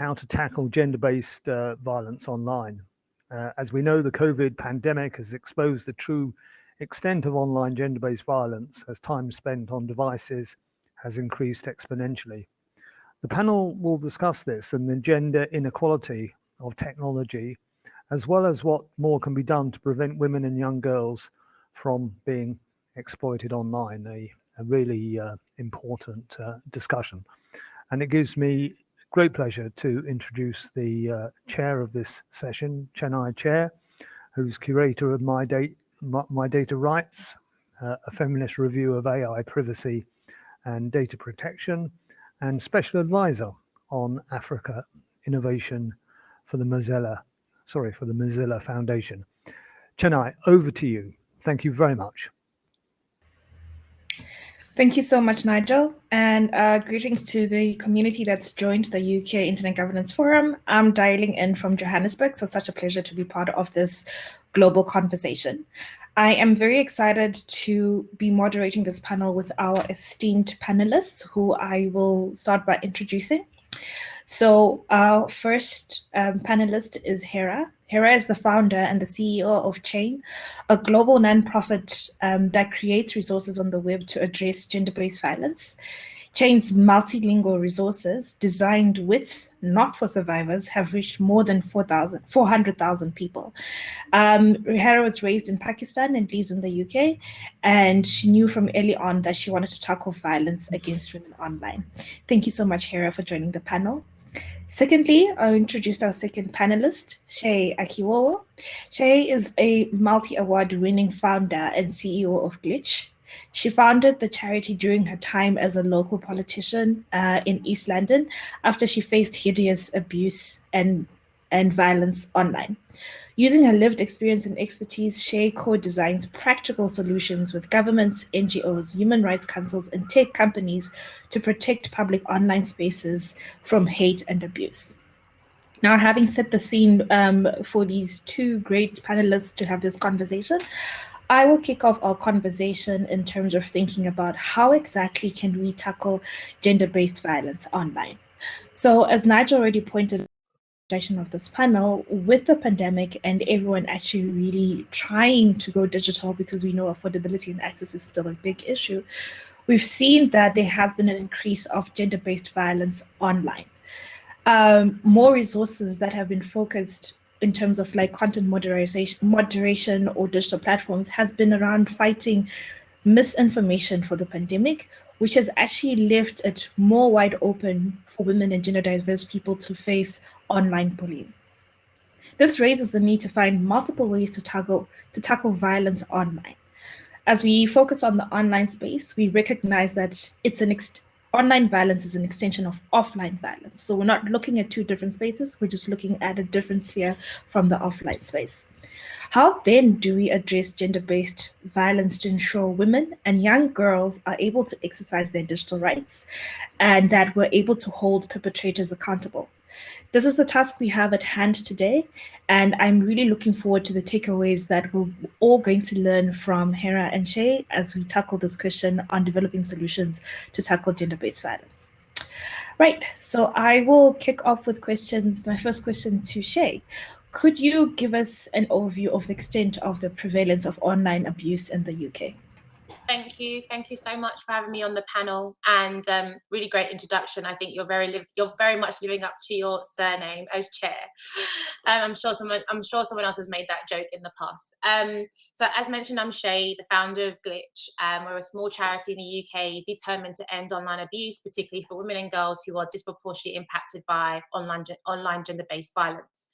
how to tackle gender-based violence online. As we know, the COVID pandemic has exposed the true extent of online gender-based violence as time spent on devices has increased exponentially. The panel will discuss this and the gender inequality of technology, as well as what more can be done to prevent women and young girls from being exploited online, a really important discussion. And it gives me great pleasure to introduce the chair of this session, Chennai Chair, who's curator of My Data Rights, a feminist review of AI privacy and data protection, and special advisor on Africa innovation for the Mozilla Foundation. Chennai, over to you. Thank you very much. Thank you so much, Nigel, and greetings to the community that's joined the UK Internet Governance Forum. I'm dialing in from Johannesburg, so such a pleasure to be part of this global conversation. I am very excited to be moderating this panel with our esteemed panelists, who I will start by introducing. So our first panelist is Hera. Hera is the founder and the CEO of Chain, a global nonprofit that creates resources on the web to address gender-based violence. Chain's multilingual resources, designed with, not for survivors, have reached more than 400,000 people. Hera was raised in Pakistan and lives in the UK, and she knew from early on that she wanted to tackle violence against women online. Thank you so much, Hera, for joining the panel. Secondly, I'll introduce our second panelist, Shay Akiwowo. Shay is a multi-award winning founder and CEO of Glitch. She founded the charity during her time as a local politician in East London after she faced hideous abuse and violence online. Using her lived experience and expertise, Shay co-designs practical solutions with governments, NGOs, human rights councils, and tech companies to protect public online spaces from hate and abuse. Now, having set the scene for these two great panelists to have this conversation, I will kick off our conversation in terms of thinking about how exactly can we tackle gender-based violence online. So as Nigel already pointed out, of this panel, with the pandemic and everyone actually really trying to go digital because we know affordability and access is still a big issue, we've seen that there has been an increase of gender-based violence online. More resources that have been focused in terms of like content moderation or digital platforms has been around fighting misinformation for the pandemic, which has actually left it more wide open for women and gender diverse people to face online bullying. This raises the need to find multiple ways to tackle violence online. As we focus on the online space, we recognize that online violence is an extension of offline violence. So we're not looking at two different spaces, we're just looking at a different sphere from the offline space. How then do we address gender-based violence to ensure women and young girls are able to exercise their digital rights and that we're able to hold perpetrators accountable? This is the task we have at hand today, and I'm really looking forward to the takeaways that we're all going to learn from Hera and Shay as we tackle this question on developing solutions to tackle gender-based violence. Right, so I will kick off with questions. My first question to Shay. Could you give us an overview of the extent of the prevalence of online abuse in the UK? Thank you so much for having me on the panel, and really great introduction. I think you're very much living up to your surname as chair. I'm sure someone else has made that joke in the past. So as mentioned, I'm Shay, the founder of Glitch. We're a small charity in the UK determined to end online abuse, particularly for women and girls who are disproportionately impacted by online gender-based violence.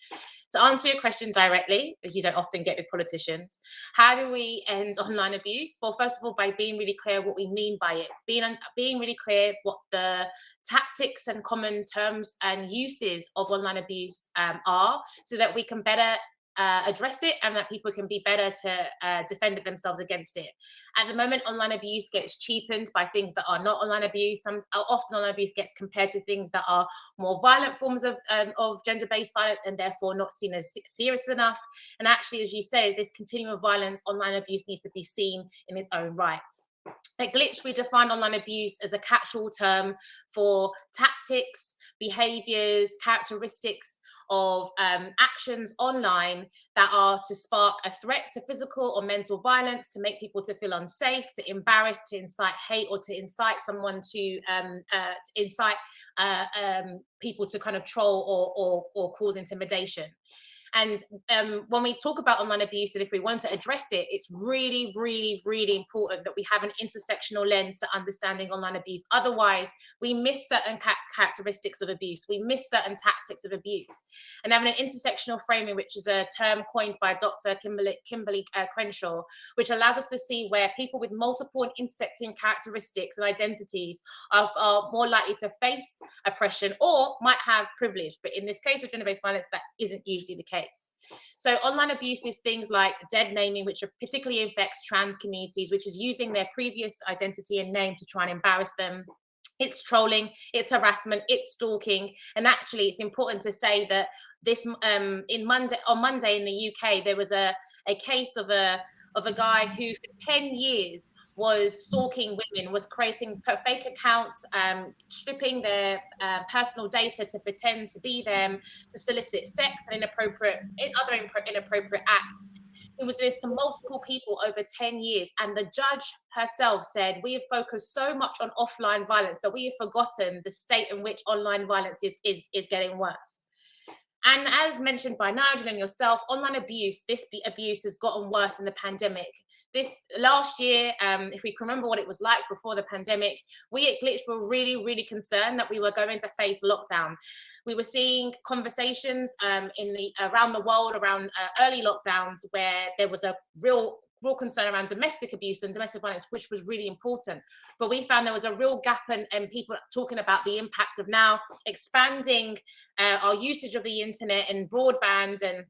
To answer your question directly, as you don't often get with politicians, how do we end online abuse? Well, first of all, by being really clear what we mean by it, being really clear what the tactics and common terms and uses of online abuse are, so that we can better address it and that people can be better to defend themselves against it. At the moment, online abuse gets cheapened by things that are not online abuse. Often online abuse gets compared to things that are more violent forms of gender-based violence and therefore not seen as serious enough. And actually, as you say, this continuum of violence, online abuse needs to be seen in its own right. At Glitch, we define online abuse as a catch-all term for tactics, behaviors, characteristics of actions online that are to spark a threat to physical or mental violence, to make people to feel unsafe, to embarrass, to incite hate, or to incite someone to incite people to kind of troll or cause intimidation. And when we talk about online abuse, and if we want to address it, it's really, really, really important that we have an intersectional lens to understanding online abuse. Otherwise, we miss certain characteristics of abuse. We miss certain tactics of abuse. And having an intersectional framing, which is a term coined by Dr. Kimberly Crenshaw, which allows us to see where people with multiple and intersecting characteristics and identities are more likely to face oppression or might have privilege. But in this case of gender-based violence, that isn't usually the case. So online abuse is things like dead naming, which particularly affects trans communities, which is using their previous identity and name to try and embarrass them. It's trolling, it's harassment, it's stalking. And actually, it's important to say that this on Monday in the UK, there was a case of a guy who for 10 years was stalking women, was creating fake accounts, stripping their personal data to pretend to be them, to solicit sex and other inappropriate acts. It was this to multiple people over 10 years. And the judge herself said, we have focused so much on offline violence that we have forgotten the state in which online violence is getting worse. And as mentioned by Nigel and yourself, online abuse, this abuse has gotten worse in the pandemic. This last year, if we can remember what it was like before the pandemic, we at Glitch were really, really concerned that we were going to face lockdown. We were seeing conversations around the world around early lockdowns where there was a real concern around domestic abuse and domestic violence, which was really important. But we found there was a real gap in people talking about the impact of now expanding our usage of the internet and broadband and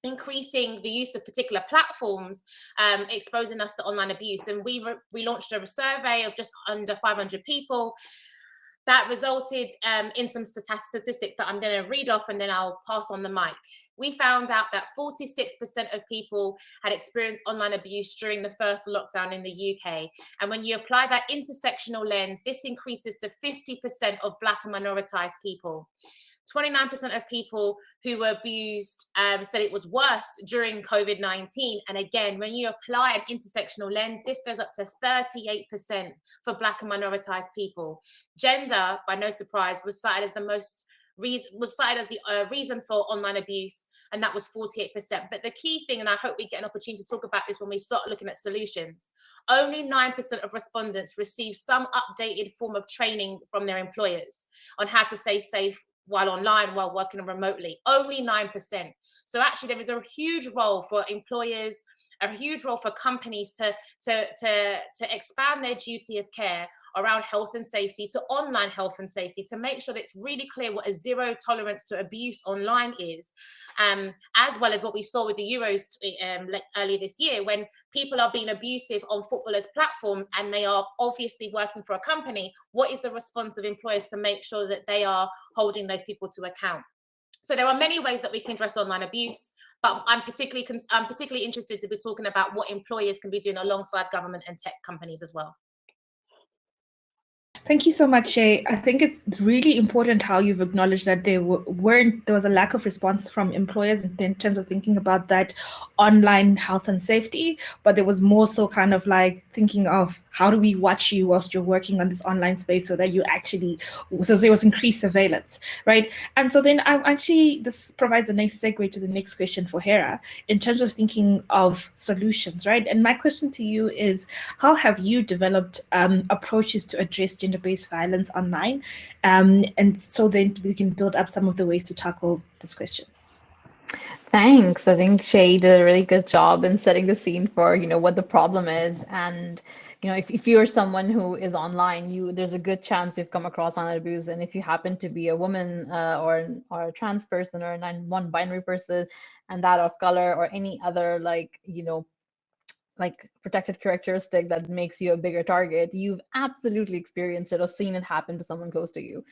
increasing the use of particular platforms, exposing us to online abuse. And we launched a survey of just under 500 people that resulted in some statistics that I'm going to read off and then I'll pass on the mic. We found out that 46% of people had experienced online abuse during the first lockdown in the UK. And when you apply that intersectional lens, this increases to 50% of Black and minoritized people. 29% of people who were abused said it was worse during COVID-19. And again, when you apply an intersectional lens, this goes up to 38% for Black and minoritized people. Gender, by no surprise, was cited as the reason for online abuse, and that was 48%. But the key thing, and I hope we get an opportunity to talk about this when we start looking at solutions, only 9% of respondents receive some updated form of training from their employers on how to stay safe while online, while working remotely. Only 9%. So actually there is a huge role for employers, a huge role for companies to expand their duty of care around health and safety to online health and safety, to make sure that it's really clear what a zero tolerance to abuse online is, as well as what we saw with the Euros earlier this year, when people are being abusive on footballers' platforms and they are obviously working for a company. What is the response of employers to make sure that they are holding those people to account? So there are many ways that we can address online abuse, but I'm particularly interested to be talking about what employers can be doing alongside government and tech companies as well. Thank you so much, Shay. I think it's really important how you've acknowledged that there was a lack of response from employers in terms of thinking about that online health and safety, but there was more so kind of like thinking of how do we watch you whilst you're working on this online space so that so there was increased surveillance, right? And so then this provides a nice segue to the next question for Hera in terms of thinking of solutions, right? And my question to you is, how have you developed approaches to address gender-based violence online? And so then we can build up some of the ways to tackle this question. Thanks. I think Shay did a really good job in setting the scene for, what the problem is. And, if you're someone who is online, there's a good chance you've come across online abuse. And if you happen to be a woman or a trans person or a non-binary person and that of color or any other like protected characteristic that makes you a bigger target, you've absolutely experienced it or seen it happen to someone close to you.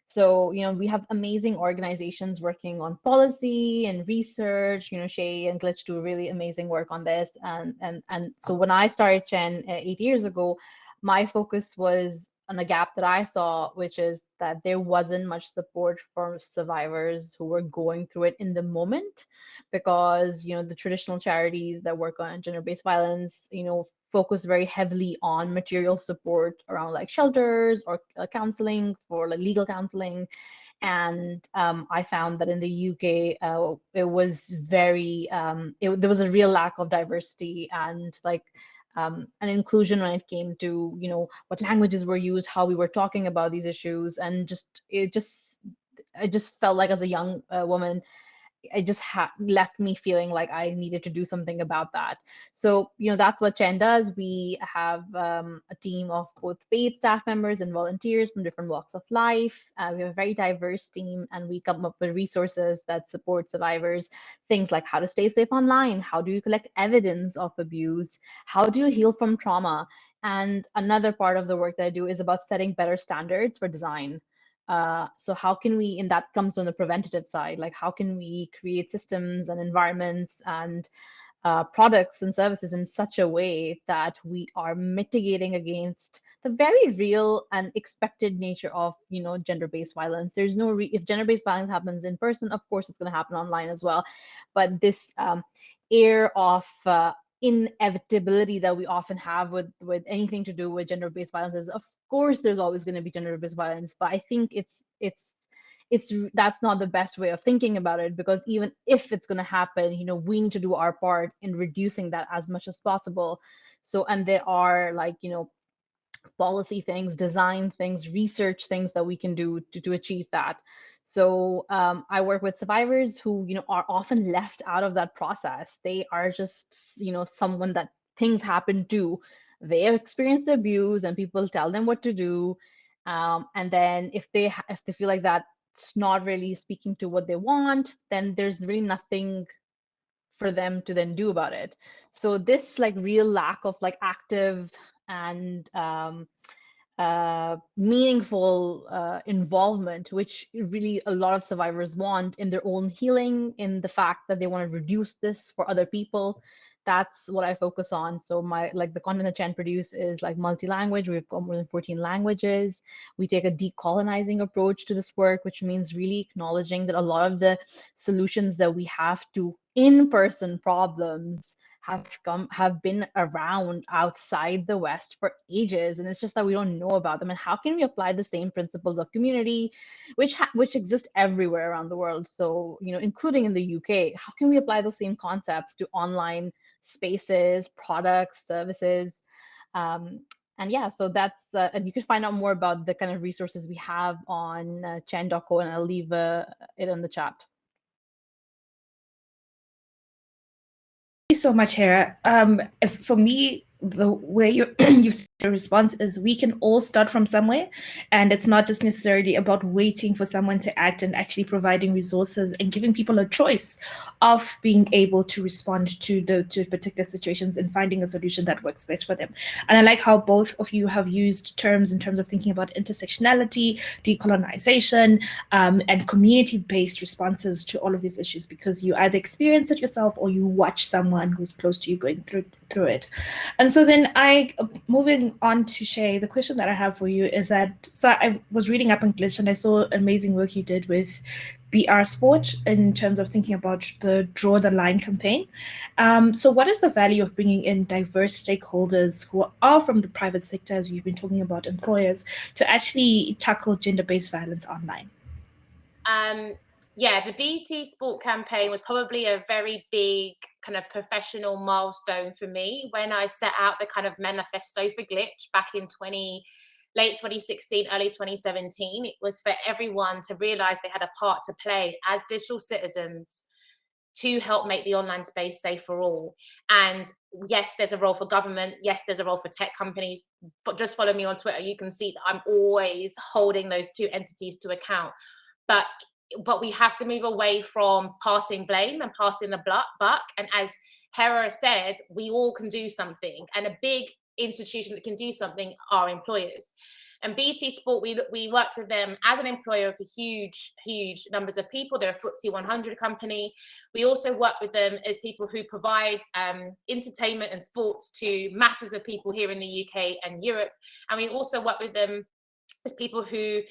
So, we have amazing organizations working on policy and research. Shay and Glitch do really amazing work on this. And so when I started Chen 8 years ago, my focus was on a gap that I saw, which is that there wasn't much support for survivors who were going through it in the moment, because the traditional charities that work on gender-based violence, focus very heavily on material support around like shelters or counseling for like legal counseling. And I found that in the UK, it was very there was a real lack of diversity and like an inclusion when it came to what languages were used, how we were talking about these issues, and I just felt like as a young woman, it just left me feeling like I needed to do something about that. So, that's what Chen does. We have a team of both paid staff members and volunteers from different walks of life. We have a very diverse team, and we come up with resources that support survivors. Things like how to stay safe online, how do you collect evidence of abuse, how do you heal from trauma. And another part of the work that I do is about setting better standards for design. So how can we, and that comes on the preventative side, like how can we create systems and environments and products and services in such a way that we are mitigating against the very real and expected nature of gender-based violence. There's no if gender-based violence happens in person, of course it's going to happen online as well, but this air of inevitability that we often have with anything to do with gender-based violence is, of course there's always going to be gender-based violence, but I think that's not the best way of thinking about it, because even if it's going to happen, we need to do our part in reducing that as much as possible. So, and there are like policy things, design things, research things that we can do to achieve that. So I work with survivors who are often left out of that process. They are just someone that things happen to. They have experienced the abuse and people tell them what to do, and then if they feel like that's not really speaking to what they want, then there's really nothing for them to then do about it. So this like real lack of like active and meaningful involvement, which really a lot of survivors want in their own healing, in the fact that they want to reduce this for other people. That's what I focus on. So the content that Chen produce is like multi-language. We've got more than 14 languages. We take a decolonizing approach to this work, which means really acknowledging that a lot of the solutions that we have to in-person problems have been around outside the West for ages, and it's just that we don't know about them. And how can we apply the same principles of community, which exist everywhere around the world? So including in the UK, how can we apply those same concepts to online spaces, products, services? And yeah, so that's and you can find out more about the kind of resources we have on chen.co, and I'll leave it in the chat. Thank you so much, Hera. For me, the way your response is, we can all start from somewhere, and it's not just necessarily about waiting for someone to act, and actually providing resources and giving people a choice of being able to respond to particular situations and finding a solution that works best for them. And I like how both of you have used terms in terms of thinking about intersectionality, decolonization, and community-based responses to all of these issues, because you either experience it yourself or you watch someone who's close to you going through it. And so then moving on to Shay, the question that I have for you is that, so I was reading up on Glitch and I saw amazing work you did with BR Sport in terms of thinking about the Draw the Line campaign. So what is the value of bringing in diverse stakeholders who are from the private sector, as we've been talking about employers, to actually tackle gender-based violence online? Yeah, the BT Sport campaign was probably a very big kind of professional milestone for me when I set out the kind of manifesto for Glitch back in late 2016, early 2017. It was for everyone to realize they had a part to play as digital citizens to help make the online space safe for all. And yes, there's a role for government. Yes, there's a role for tech companies. But just follow me on Twitter. You can see that I'm always holding those two entities to account. But we have to move away from passing blame and passing the buck. And as Hera said, we all can do something. And a big institution that can do something are employers. And BT Sport, we worked with them as an employer for huge numbers of people. They're a FTSE 100 company. We also work with them as people who provide entertainment and sports to masses of people here in the UK and Europe. And we also work with them as people who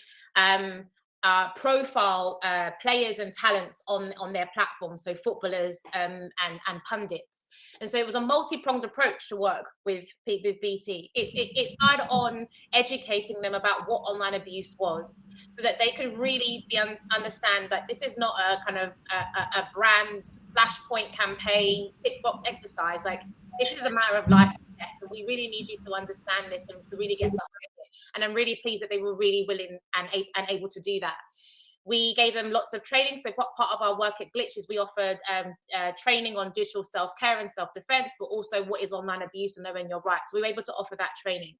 profile players and talents on their platform, so footballers and pundits. And so it was a multi-pronged approach to work with BT. It started on educating them about what online abuse was, so that they could really understand that this is not a kind of a brand flashpoint campaign tick box exercise. Like, this is a matter of life and death, and we really need you to understand this and to really get behind it. And I'm really pleased that they were really willing and able to do that. We gave them lots of training. So part of our work at Glitch is we offered training on digital self-care and self-defense, but also what is online abuse and knowing your rights. So we were able to offer that training.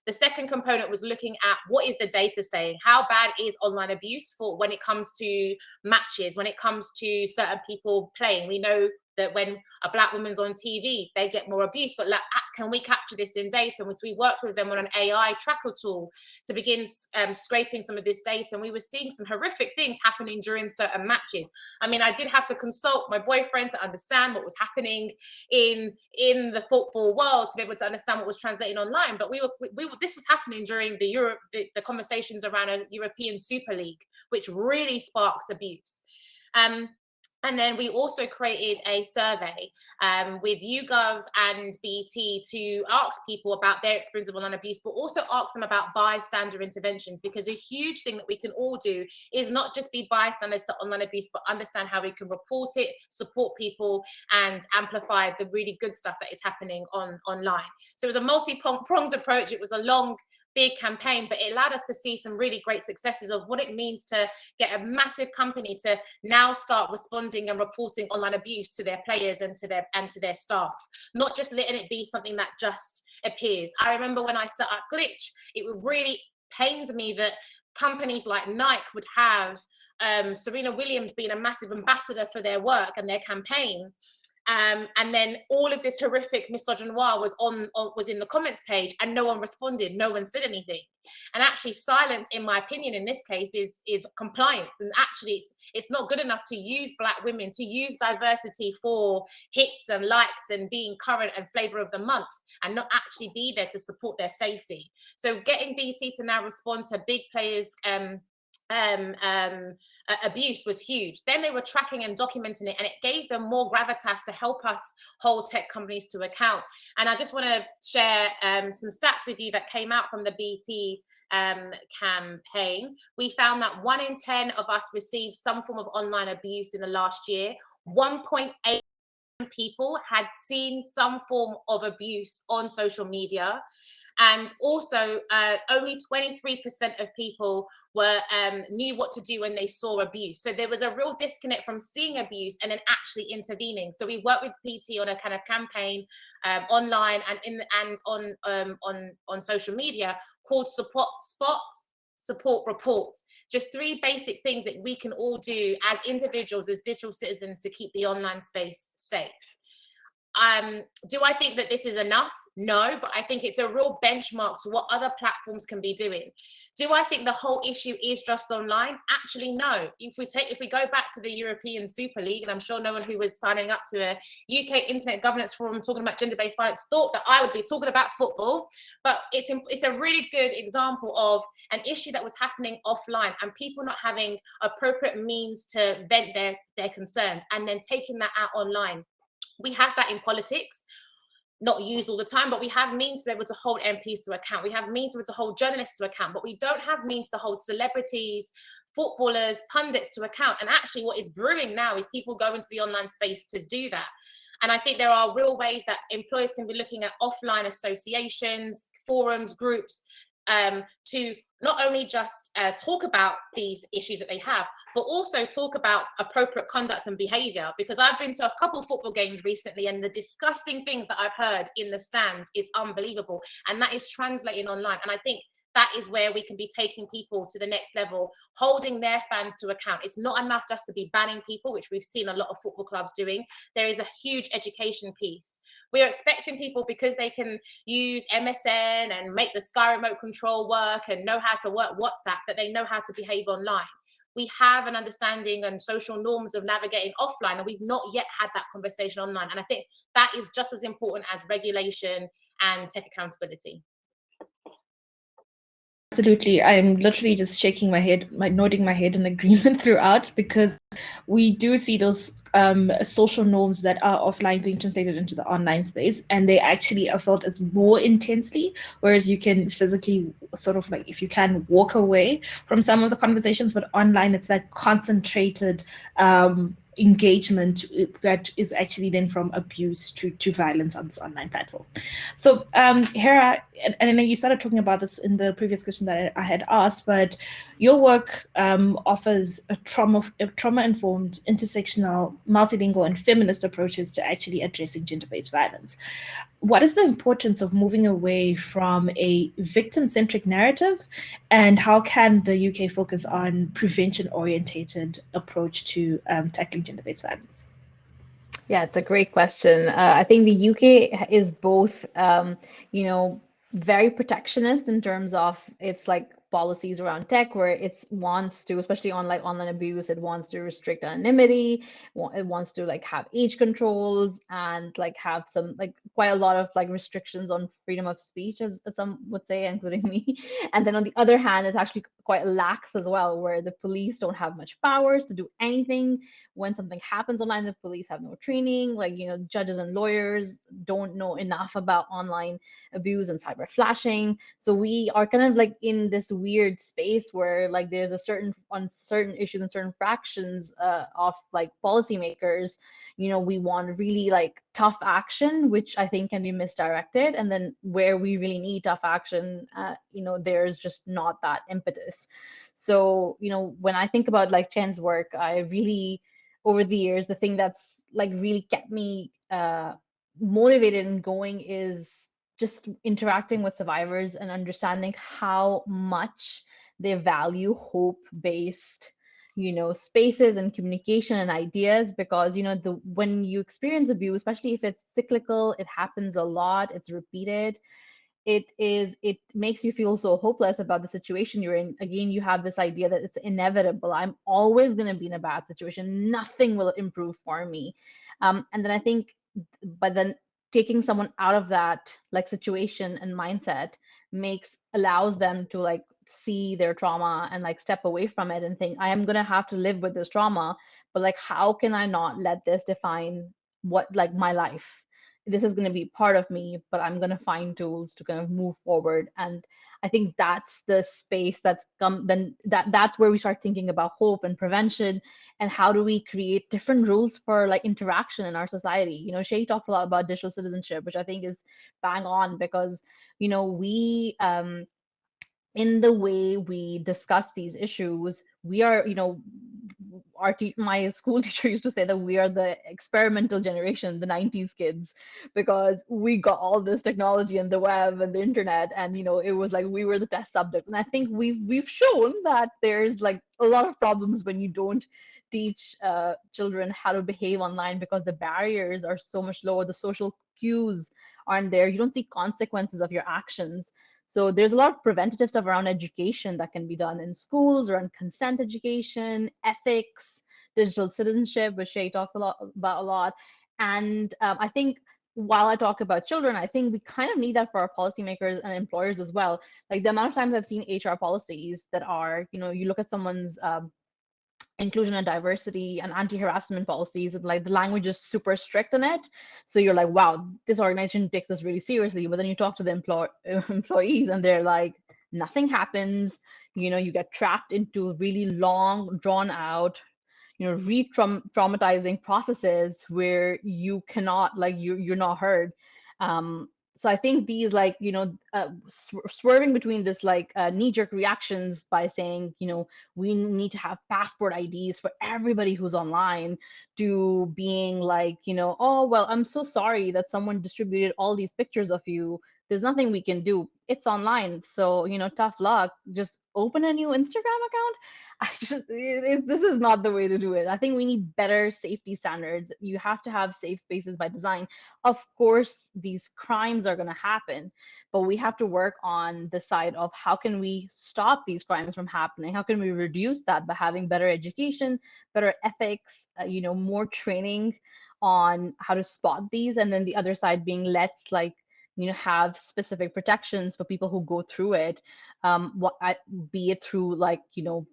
The second component was looking at what is the data saying? How bad is online abuse for when it comes to matches, when it comes to certain people playing? We know that when a Black woman's on TV, they get more abuse, but like, can we capture this in data? And so we worked with them on an AI tracker tool to begin scraping some of this data, and we were seeing some horrific things happening during certain matches. I mean, I did have to consult my boyfriend to understand what was happening in the football world, to be able to understand what was translating online. But this was happening during the conversations around a European Super League, which really sparks abuse. And then we also created a survey with YouGov and BT to ask people about their experience of online abuse, but also ask them about bystander interventions, because a huge thing that we can all do is not just be bystanders to online abuse, but understand how we can report it, support people, and amplify the really good stuff that is happening online. So it was a multi-pronged approach. It was a long, big campaign, but it allowed us to see some really great successes of what it means to get a massive company to now start responding and reporting online abuse to their players and to their staff, not just letting it be something that just appears. I remember when I set up Glitch, it really pained me that companies like Nike would have Serena Williams being a massive ambassador for their work and their campaign. And then all of this horrific misogynoir was in the comments page, and no one responded, no one said anything. And actually, silence, in my opinion, in this case, is compliance. And actually, it's not good enough to use Black women, to use diversity for hits and likes and being current and flavor of the month, and not actually be there to support their safety. So getting BT to now respond to big players' abuse was huge. Then they were tracking and documenting it, and it gave them more gravitas to help us hold tech companies to account. And I just want to share some stats with you that came out from the BT campaign. We found that 1 in 10 of us received some form of online abuse in the last year. 1.8 people had seen some form of abuse on social media. And also, only 23% of people knew what to do when they saw abuse. So there was a real disconnect from seeing abuse and then actually intervening. So we worked with PT on a kind of campaign online and on social media called Spot, Support, Report. Just 3 basic things that we can all do as individuals, as digital citizens, to keep the online space safe. Do I think that this is enough? No, but I think it's a real benchmark to what other platforms can be doing. Do I think the whole issue is just online? Actually, no. If we go back to the European Super League, and I'm sure no one who was signing up to a UK Internet Governance Forum talking about gender-based violence thought that I would be talking about football, but it's a really good example of an issue that was happening offline and people not having appropriate means to vent their concerns and then taking that out online. We have that in politics, not used all the time, but we have means to be able to hold MPs to account. We have means to be able to hold journalists to account, but we don't have means to hold celebrities, footballers, pundits to account. And actually what is brewing now is people go into the online space to do that. And I think there are real ways that employers can be looking at offline associations, forums, groups, to not only just talk about these issues that they have, but also talk about appropriate conduct and behavior. Because I've been to a couple football games recently, and the disgusting things that I've heard in the stands is unbelievable. And that is translating online. And I think that is where we can be taking people to the next level, holding their fans to account. It's not enough just to be banning people, which we've seen a lot of football clubs doing. There is a huge education piece. We're expecting people, because they can use MSN and make the Sky remote control work and know how to work WhatsApp, that they know how to behave online. We have an understanding and social norms of navigating offline, and we've not yet had that conversation online. And I think that is just as important as regulation and tech accountability. Absolutely. I'm literally just shaking my head, nodding my head in agreement throughout, because we do see those social norms that are offline being translated into the online space, and they actually are felt as more intensely, whereas you can physically sort of like, if you can, walk away from some of the conversations, but online it's that concentrated engagement that is actually then from abuse to violence on this online platform. So Hera, and I know you started talking about this in the previous question that I had asked, but your work offers a trauma-informed, intersectional, multilingual, and feminist approaches to actually addressing gender-based violence. What is the importance of moving away from a victim-centric narrative, and how can the UK focus on prevention-orientated approach to tackling gender-based violence? Yeah, it's a great question. I think the UK is both, very protectionist in terms of its like policies around tech, where it wants to, especially on like online abuse, it wants to restrict anonymity, it wants to like have age controls and like have some like quite a lot of like restrictions on freedom of speech, as some would say, including me. And then on the other hand, it's actually quite lax as well, where the police don't have much powers to do anything. When something happens online, the police have no training. Like, judges and lawyers don't know enough about online abuse and cyber flashing. So we are kind of like in this weird space where like there's a certain on certain issues and certain fractions of like policymakers, we want really like tough action, which I think can be misdirected. And then where we really need tough action, there's just not that impetus. So, when I think about like Chen's work, I really, over the years, the thing that's like really kept me motivated and going is just interacting with survivors and understanding how much they value hope-based spaces and communication and ideas, because when you experience abuse, especially if it's cyclical, it happens a lot, it's repeated, it makes you feel so hopeless about the situation you're in. Again, you have this idea that it's inevitable, I'm always going to be in a bad situation, nothing will improve for me. And then I think, but then taking someone out of that like situation and mindset allows them to like see their trauma and like step away from it and think, I am going to have to live with this trauma, but like how can I not let this define what like my life? This is going to be part of me, but I'm going to find tools to kind of move forward. And I think that's the space that's come, then that's where we start thinking about hope and prevention, and how do we create different rules for like interaction in our society. Shay talks a lot about digital citizenship, which I think is bang on, because we in the way we discuss these issues, we are, my school teacher used to say that we are the experimental generation, the 90s kids, because we got all this technology and the web and the internet, and it was like we were the test subject. And I think we've shown that there's like a lot of problems when you don't teach children how to behave online, because the barriers are so much lower, the social cues aren't there, you don't see consequences of your actions. So there's a lot of preventative stuff around education that can be done in schools, around consent education, ethics, digital citizenship, which Shay talks about a lot. And I think while I talk about children, I think we kind of need that for our policymakers and employers as well. Like the amount of times I've seen HR policies that are, you look at someone's inclusion and diversity and anti-harassment policies, and like the language is super strict in it, so you're like, wow, this organization takes this really seriously. But then you talk to the employees and they're like, nothing happens. You get trapped into really long, drawn out, re-traumatizing processes where you cannot, like, you're not heard. So I think these like swerving between this like knee-jerk reactions by saying we need to have passport IDs for everybody who's online, to being like oh well, I'm so sorry that someone distributed all these pictures of you, there's nothing we can do. It's online. So, tough luck. Just open a new Instagram account. This is not the way to do it. I think we need better safety standards. You have to have safe spaces by design. Of course, these crimes are going to happen, but we have to work on the side of how can we stop these crimes from happening? How can we reduce that by having better education, better ethics, more training on how to spot these, and then the other side being let's have specific protections for people who go through it, be it through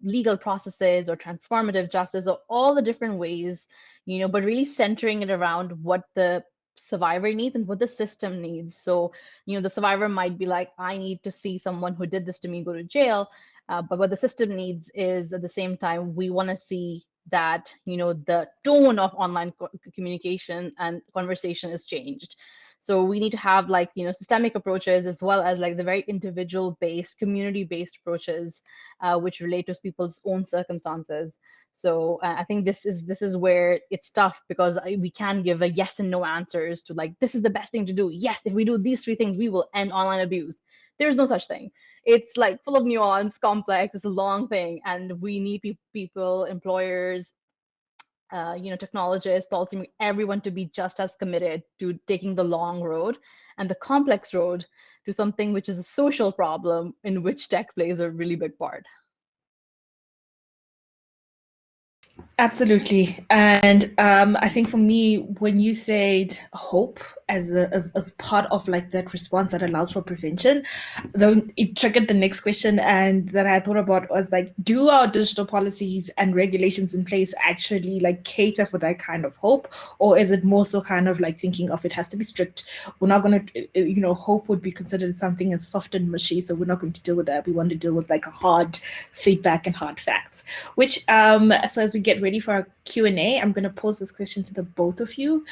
legal processes or transformative justice or all the different ways, but really centering it around what the survivor needs and what the system needs. So the survivor might be like, I need to see someone who did this to me go to jail, but what the system needs is, at the same time, we want to see that the tone of online communication and conversation is changed. So we need to have systemic approaches, as well as the very individual based, community based approaches, which relate to people's own circumstances. So I think this is where it's tough, because we can give a yes and no answers to this is the best thing to do. Yes, if we do these 3 things, we will end online abuse. There's no such thing. It's full of nuance, complex. It's a long thing, and we need people, employers, technologists, policy, everyone to be just as committed to taking the long road and the complex road to something which is a social problem in which tech plays a really big part. Absolutely. And I think for me, when you said hope as part of that response that allows for prevention, then it triggered the next question, and that I thought about was do our digital policies and regulations in place actually cater for that kind of hope? Or is it more so kind of thinking of it has to be strict? We're not going to, hope would be considered something as soft and mushy, so we're not going to deal with that. We want to deal with a hard feedback and hard facts, which so as we get ready for our Q&A, I'm going to pose this question to the both of you.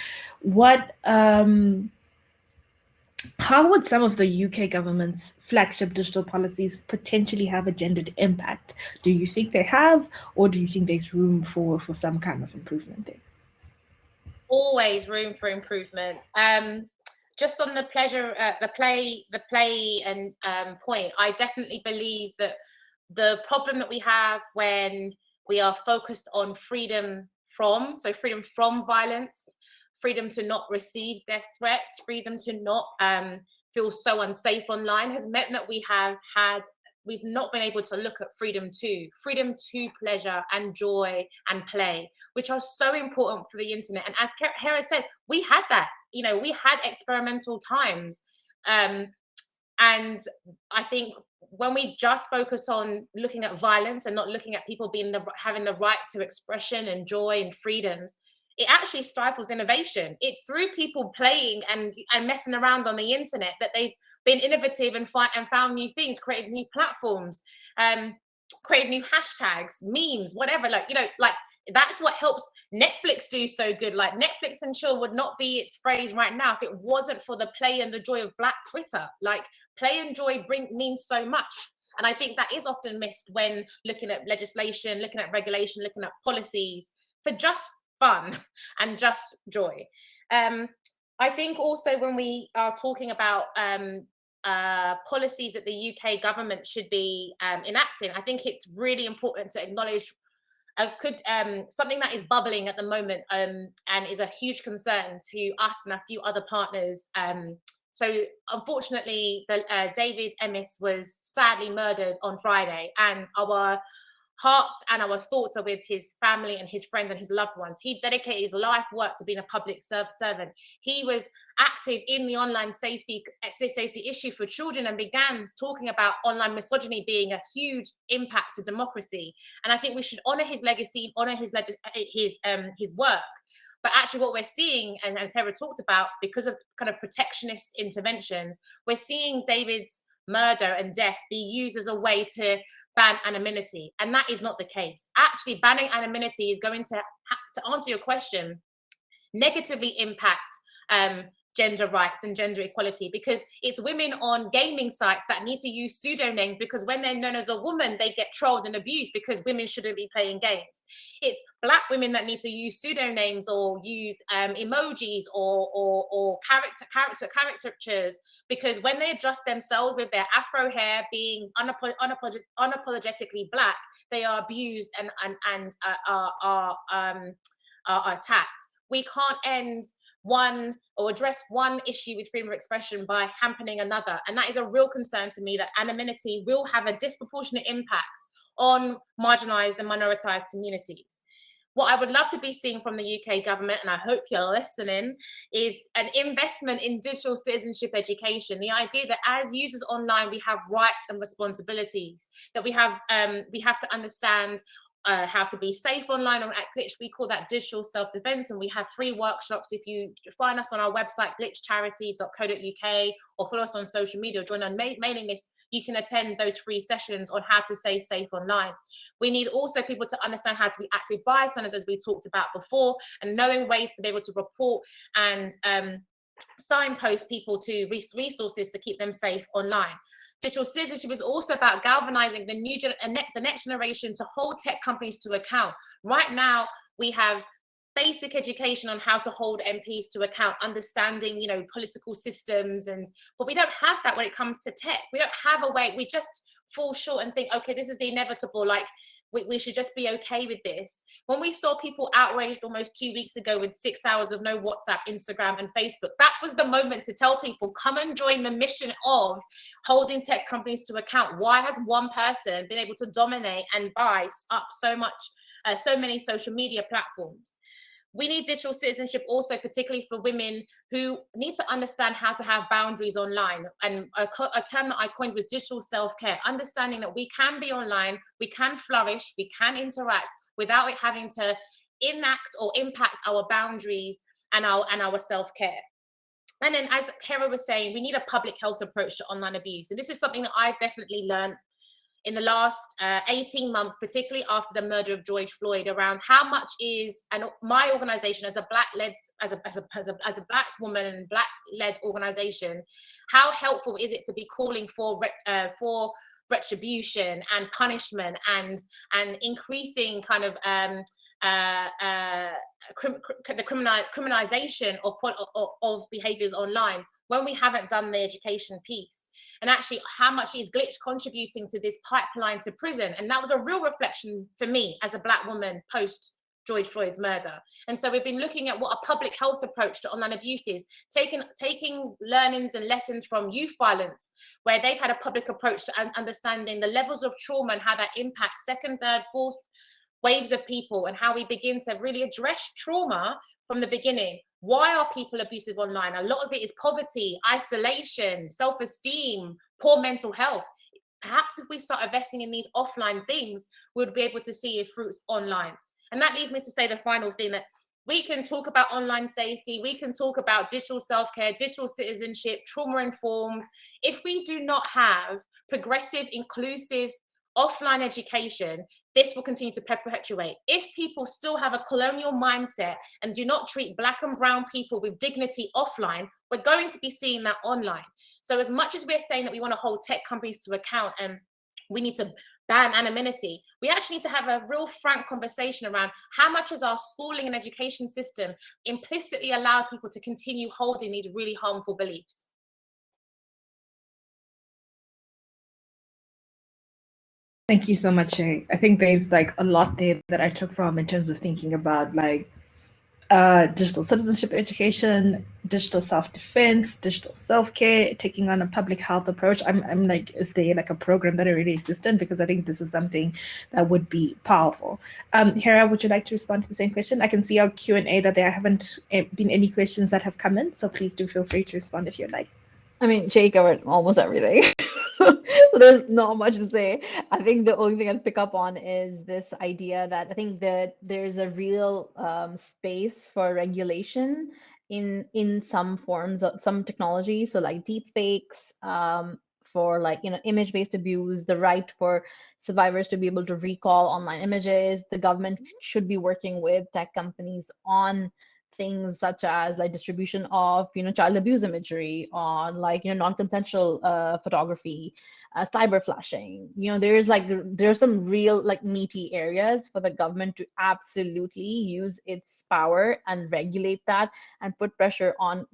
How would some of the UK government's flagship digital policies potentially have a gendered impact? Do you think they have, or do you think there's room for some kind of improvement there? Always room for improvement. Just on the play and point, I definitely believe that the problem that we have when we are focused on freedom from violence, freedom to not receive death threats, freedom to not feel so unsafe online, has meant that we've not been able to look at freedom to pleasure and joy and play, which are so important for the internet. And as Hera said, we had that, we had experimental times. And I think when we just focus on looking at violence and not looking at people having the right to expression and joy and freedoms, it actually stifles innovation. It's through people playing and messing around on the internet that they've been innovative and found new things, created new platforms, created new hashtags, memes, whatever. That's what helps Netflix do so good. Netflix and chill would not be its phrase right now if it wasn't for the play and the joy of Black Twitter. Play and joy means so much. And I think that is often missed when looking at legislation, looking at regulation, looking at policies for just fun and just joy. I think also when we are talking about policies that the UK government should be enacting, I think it's really important to acknowledge something that is bubbling at the moment and is a huge concern to us and a few other partners. So unfortunately, David Emmis was sadly murdered on Friday, and our hearts and our thoughts are with his family and his friends and his loved ones. He dedicated his life work to being a public servant. He was active in the online safety issue for children and began talking about online misogyny being a huge impact to democracy. And I think we should honor his legacy, honor his work. But actually what we're seeing, and as Hera talked about, because of kind of protectionist interventions, we're seeing David's murder and death be used as a way to ban anonymity. And that is not the case. Actually, banning anonymity is going to answer your question, negatively impact gender rights and gender equality, because it's women on gaming sites that need to use pseudonyms, because when they're known as a woman, they get trolled and abused because women shouldn't be playing games. It's Black women that need to use pseudonyms or use emojis or caricatures, because when they adjust themselves with their afro hair, being unapologetically Black, they are abused and are attacked. We can't end one or address one issue with freedom of expression by hampering another. And that is a real concern to me, that anonymity will have a disproportionate impact on marginalized and minoritized communities. What I would love to be seeing from the UK government, and I hope you're listening, is an investment in digital citizenship education. The idea that as users online, we have rights and responsibilities, that we have to understand how to be safe online. At Glitch, we call that digital self-defense, and we have free workshops. If you find us on our website, glitchcharity.co.uk, or follow us on social media, or join our mailing list, you can attend those free sessions on how to stay safe online. We need also people to understand how to be active bystanders, as we talked about before, and knowing ways to be able to report and signpost people to resources to keep them safe online. Digital citizenship is also about galvanizing the next generation to hold tech companies to account. Right now, we have basic education on how to hold MPs to account, understanding, political systems, but we don't have that when it comes to tech. We don't have a way. We just fall short and think, okay, this is the inevitable. Like, we should just be okay with this. When we saw people outraged almost 2 weeks ago with 6 hours of no WhatsApp, Instagram, and Facebook, that was the moment to tell people, come and join the mission of holding tech companies to account. Why has one person been able to dominate and buy up so many social media platforms? We need digital citizenship also, particularly for women who need to understand how to have boundaries online. And a term that I coined was digital self-care, understanding that we can be online, we can flourish, we can interact without it having to enact or impact our boundaries and our self-care. And then, as Hera was saying, we need a public health approach to online abuse. And this is something that I've definitely learned in the last 18 months, particularly after the murder of George Floyd, around how much is, and my organization as a Black woman and Black-led organization, how helpful is it to be calling for retribution and punishment and increasing kind of the criminalization of behaviors online, when we haven't done the education piece? And actually, how much is Glitch contributing to this pipeline to prison? And that was a real reflection for me as a Black woman post George Floyd's murder. And so we've been looking at what a public health approach to online abuse is, taking learnings and lessons from youth violence, where they've had a public approach to understanding the levels of trauma and how that impacts second, third, fourth waves of people, and how we begin to really address trauma from the beginning. Why are people abusive online? A lot of it is poverty, isolation, self-esteem, poor mental health. Perhaps if we start investing in these offline things, we'll be able to see fruits online. And that leads me to say the final thing, that we can talk about online safety, we can talk about digital self-care, digital citizenship, trauma-informed. If we do not have progressive, inclusive, offline education, this will continue to perpetuate. If people still have a colonial mindset and do not treat Black and brown people with dignity offline, we're going to be seeing that online. So as much as we're saying that we want to hold tech companies to account and we need to ban anonymity, we actually need to have a real frank conversation around how much does our schooling and education system implicitly allow people to continue holding these really harmful beliefs. Thank you so much, Shay. I think there's like a lot there that I took from in terms of thinking about like digital citizenship education, digital self-defense, digital self-care, taking on a public health approach. I'm like, is there like a program that already existed? Because I think this is something that would be powerful. Hera, would you like to respond to the same question? I can see our Q&A that there haven't been any questions that have come in, so please do feel free to respond if you'd like. I mean, Jay covered almost everything. So there's not much to say. I think the only thing I'd pick up on is this idea that I think that there's a real space for regulation in some forms of some technology. So like deep fakes, for like, image-based abuse, the right for survivors to be able to recall online images. The government should be working with tech companies on things such as like distribution of child abuse imagery, on like non-consensual photography, cyber flashing. There's some real like meaty areas for the government to absolutely use its power and regulate that, and put pressure on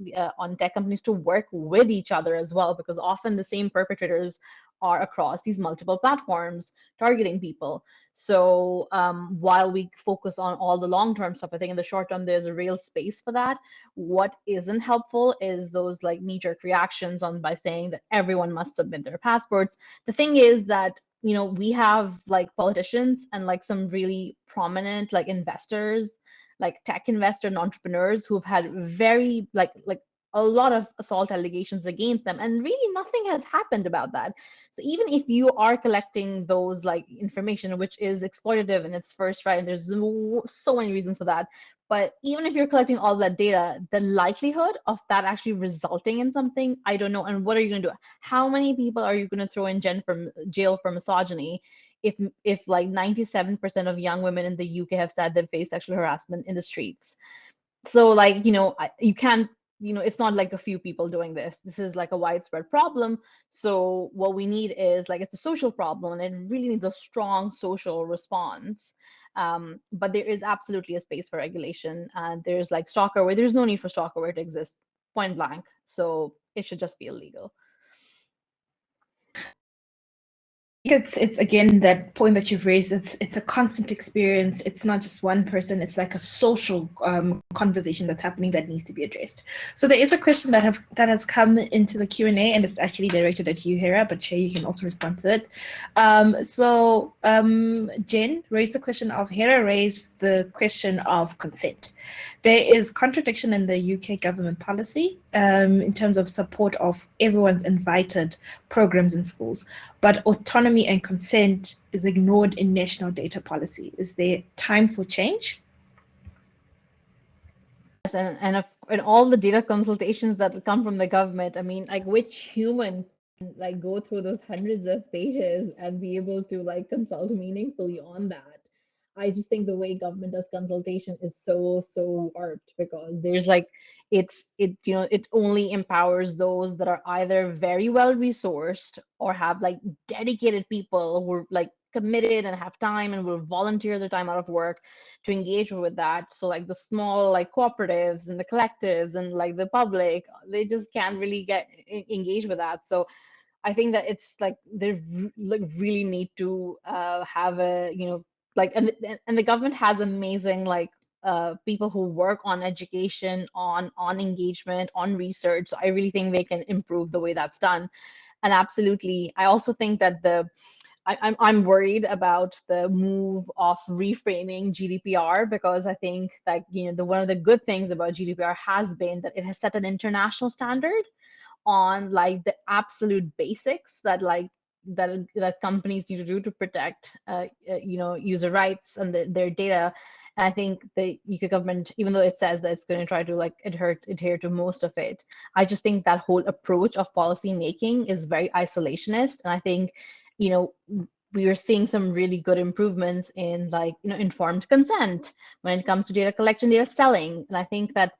tech companies to work with each other as well, because often the same perpetrators are across these multiple platforms targeting people. So while we focus on all the long-term stuff, I think in the short term there's a real space for that. What isn't helpful is those like knee-jerk reactions on by saying that everyone must submit their passports. The thing is that we have like politicians and like some really prominent like investors, like tech investors and entrepreneurs, who've had very like a lot of assault allegations against them, and really nothing has happened about that. So even if you are collecting those like information, which is exploitative in its first right, and there's so many reasons for that, but even if you're collecting all that data, the likelihood of that actually resulting in something, I don't know. And what are you going to do? How many people are you going to throw in jail for misogyny if like 97% of young women in the UK have said they've faced sexual harassment in the streets? So like you can't, it's not like a few people doing this. This is like a widespread problem. So what we need is like, it's a social problem, and it really needs a strong social response. But there is absolutely a space for regulation, and there's like stalkerware. There's no need for stalkerware to exist, point blank. So it should just be illegal. It's again that point that you've raised. It's a constant experience. It's not just one person. It's like a social conversation that's happening that needs to be addressed. So there is a question that has come into the Q&A, and it's actually directed at you, Hera, but Che, you can also respond to it. Jen raised the question of Hera raised the question of consent. There is contradiction in the UK government policy in terms of support of everyone's invited programs in schools, but autonomy and consent is ignored in national data policy. Is there time for change? Yes, and all the data consultations that come from the government, I mean, like, which human can like go through those hundreds of pages and be able to like consult meaningfully on that? I just think the way government does consultation is so warped, because there's like it only empowers those that are either very well resourced or have like dedicated people who are like committed and have time and will volunteer their time out of work to engage with that. So like the small like cooperatives and the collectives and like the public, they just can't really get engaged with that. So I think that it's like they like really need to have a like and the government has amazing like people who work on education, on engagement, on research. So I really think they can improve the way that's done. And absolutely, I also think that I'm worried about the move of reframing GDPR, because I think that the one of the good things about GDPR has been that it has set an international standard on like the absolute basics that that companies need to do to protect user rights and their data. And I think the UK government, even though it says that it's going to try to like adhere to most of it, I just think that whole approach of policy making is very isolationist. And I think we are seeing some really good improvements in like informed consent when it comes to data collection, data selling. And I think that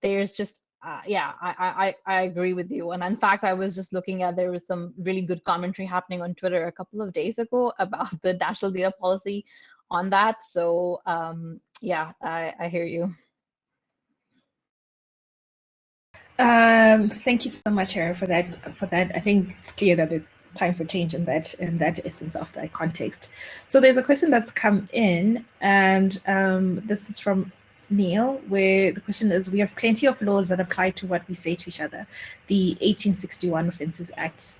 there's just I agree with you. And in fact, I was just looking at, there was some really good commentary happening on Twitter a couple of days ago about the national data policy on that. So I hear you. Thank you so much, Hera, for that. I think it's clear that there's time for change in that essence of that context. So there's a question that's come in, and this is from Neil, where the question is: we have plenty of laws that apply to what we say to each other. The 1861 Offences Act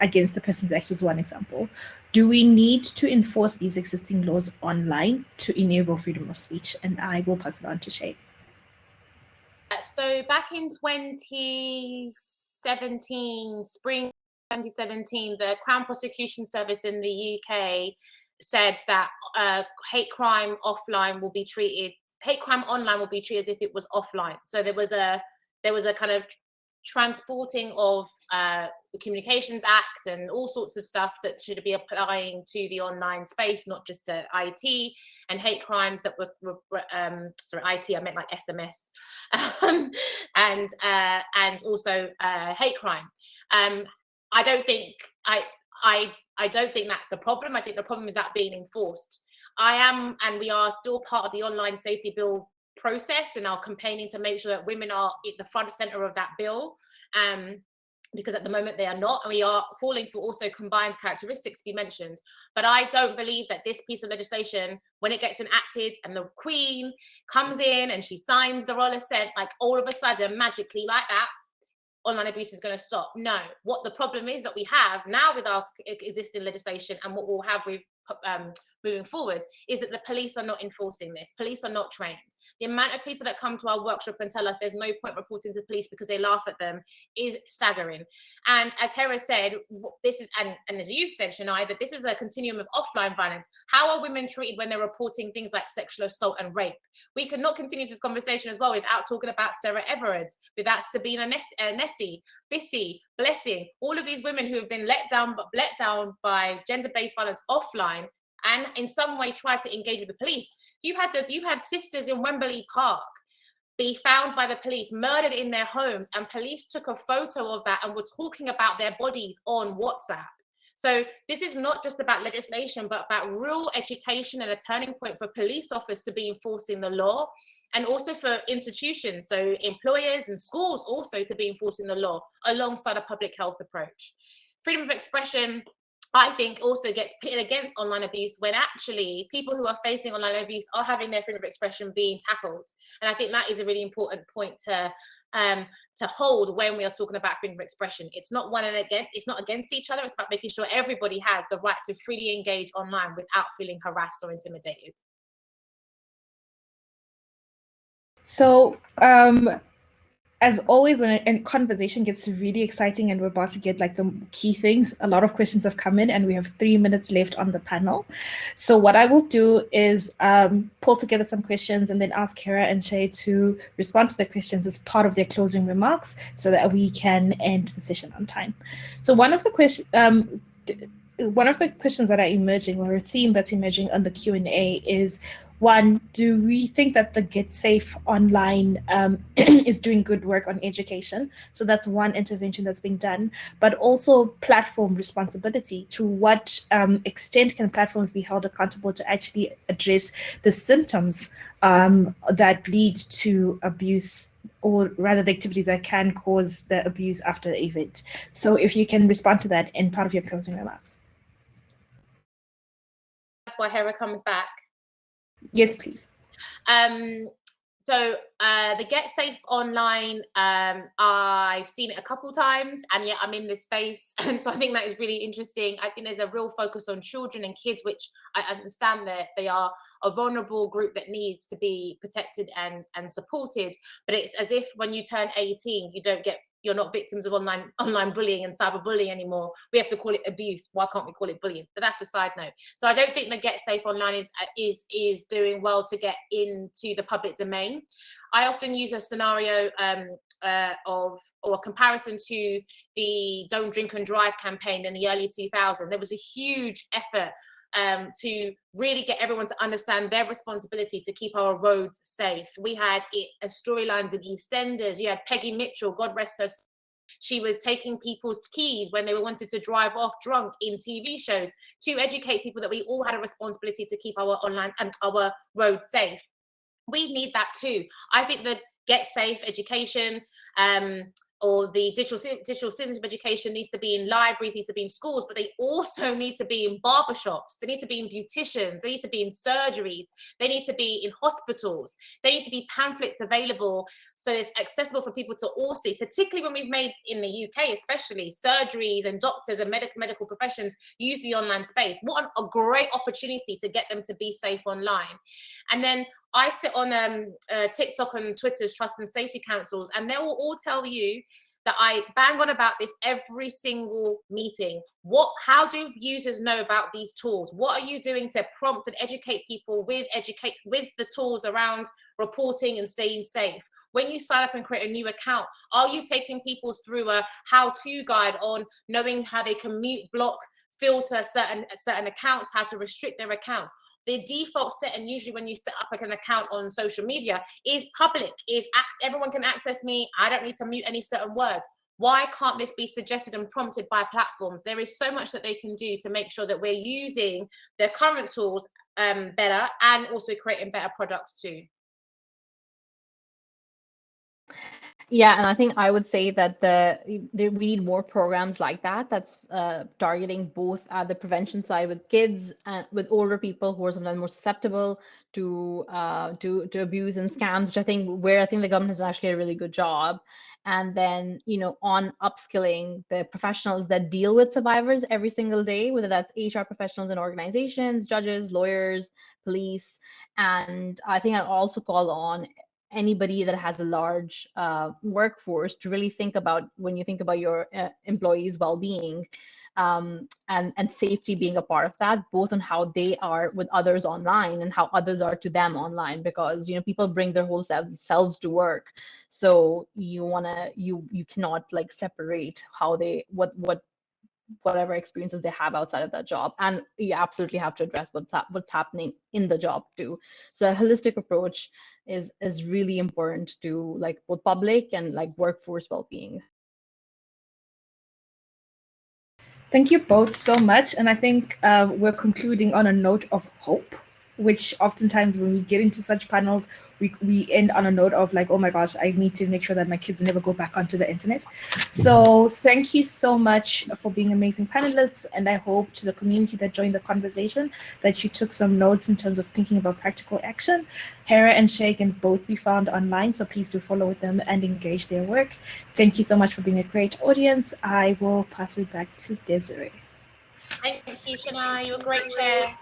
against the Persons Act is one example. Do we need to enforce these existing laws online to enable freedom of speech? And I will pass it on to Shay. So back in 2017, spring 2017, the Crown Prosecution Service in the UK said that hate crime online will be treated as if it was offline. So there was a kind of transporting of the Communications Act and all sorts of stuff that should be applying to the online space, not just IT and hate crimes that were sorry, IT, I meant like SMS, and also hate crime. I don't think I don't think that's the problem. I think the problem is that being enforced. I am, and we are still part of the online safety bill process and are campaigning to make sure that women are at the front center of that bill, because at the moment they are not, and we are calling for also combined characteristics to be mentioned. But I don't believe that this piece of legislation, when it gets enacted and the Queen comes in and she signs the roll of assent, like all of a sudden magically like that, online abuse is going to stop. No, what the problem is that we have now with our existing legislation, and what we'll have with moving forward, is that the police are not enforcing this. Police are not trained. The amount of people that come to our workshop and tell us there's no point reporting to police because they laugh at them is staggering. And as Hera said, this is, and as you've said, Shania, that this is a continuum of offline violence. How are women treated when they're reporting things like sexual assault and rape? We could not continue this conversation as well without talking about Sarah Everard, without Sabina Nessie, Bissy, Blessing, all of these women who have been let down by gender-based violence offline, and in some way tried to engage with the police. You had sisters in Wembley Park be found by the police, murdered in their homes, and police took a photo of that and were talking about their bodies on WhatsApp. So this is not just about legislation, but about real education and a turning point for police officers to be enforcing the law, and also for institutions, so employers and schools also to be enforcing the law alongside a public health approach. Freedom of expression, I think, also gets pitted against online abuse when actually people who are facing online abuse are having their freedom of expression being tackled. And I think that is a really important point to hold when we are talking about freedom of expression. It's not one and again, it's not against each other. It's about making sure everybody has the right to freely engage online without feeling harassed or intimidated. So, as always, when a conversation gets really exciting and we're about to get like the key things, a lot of questions have come in and we have 3 minutes left on the panel. So what I will do is pull together some questions and then ask Hera and Shay to respond to the questions as part of their closing remarks so that we can end the session on time. So one of the questions that are emerging, or a theme that's emerging on the Q&A, is one, do we think that the Get Safe Online is doing good work on education? So that's one intervention that's being done, but also platform responsibility. To what extent can platforms be held accountable to actually address the symptoms that lead to abuse, or rather the activities that can cause the abuse after the event? So if you can respond to that in part of your closing remarks. That's why Hera comes back. Yes, please. So the Get Safe Online, I've seen it a couple times, and yet I'm in this space, and so I think that is really interesting. I think there's a real focus on children and kids, which I understand that they are a vulnerable group that needs to be protected and supported. But it's as if when you turn 18, you're not victims of online bullying and cyberbullying anymore. We have to call it abuse. Why can't we call it bullying? But that's a side note. So I don't think the Get Safe Online is doing well to get into the public domain. I often use a scenario or a comparison to the Don't Drink and Drive campaign in the early 2000s. There was a huge effort to really get everyone to understand their responsibility to keep our roads safe. We had a storyline in EastEnders. You had Peggy Mitchell, God rest her. She was taking people's keys when they wanted to drive off drunk in TV shows to educate people that we all had a responsibility to keep our online and our roads safe. We need that too. I think the Get Safe education, or the digital citizenship education, needs to be in libraries, needs to be in schools, but they also need to be in barbershops. They need to be in beauticians. They need to be in surgeries. They need to be in hospitals. They need to be pamphlets available so it's accessible for people to all see, particularly when we've made, in the UK especially, surgeries and doctors and medical professions use the online space. What a great opportunity to get them to be safe online. And then I sit on TikTok and Twitter's Trust and Safety Councils, and they will all tell you that I bang on about this every single meeting. How do users know about these tools? What are you doing to prompt and educate people with the tools around reporting and staying safe? when you sign up and create a new account, are you taking people through a how-to guide on knowing how they can mute, block, filter certain accounts, how to restrict their accounts? The default setting usually when you set up like an account on social media is public, everyone can access me. I don't need to mute any certain words. Why can't this be suggested and prompted by platforms? There is so much that they can do to make sure that we're using their current tools better and also creating better products too. Yeah, and I think I would say that we need more programs like that that's targeting both at the prevention side with kids and with older people who are sometimes more susceptible to abuse and scams, which I think the government has actually a really good job. And then, on upskilling the professionals that deal with survivors every single day, whether that's HR professionals in organizations, judges, lawyers, police. And I think I'd also call on anybody that has a large workforce to really think about, when you think about your employees' well-being, and safety being a part of that, both on how they are with others online and how others are to them online, because people bring their whole selves to work. So you cannot like separate how they whatever experiences they have outside of that job, and you absolutely have to address what's happening in the job too. So a holistic approach is really important to like both public and like workforce well-being. Thank you both so much. And I think we're concluding on a note of hope, which oftentimes when we get into such panels, we end on a note of like, oh my gosh, I need to make sure that my kids never go back onto the internet. So thank you so much for being amazing panelists. And I hope to the community that joined the conversation that you took some notes in terms of thinking about practical action. Hera and Shay can both be found online, so please do follow them and engage their work. Thank you so much for being a great audience. I will pass it back to Desiree. Thank you, Shana. You're a great chair.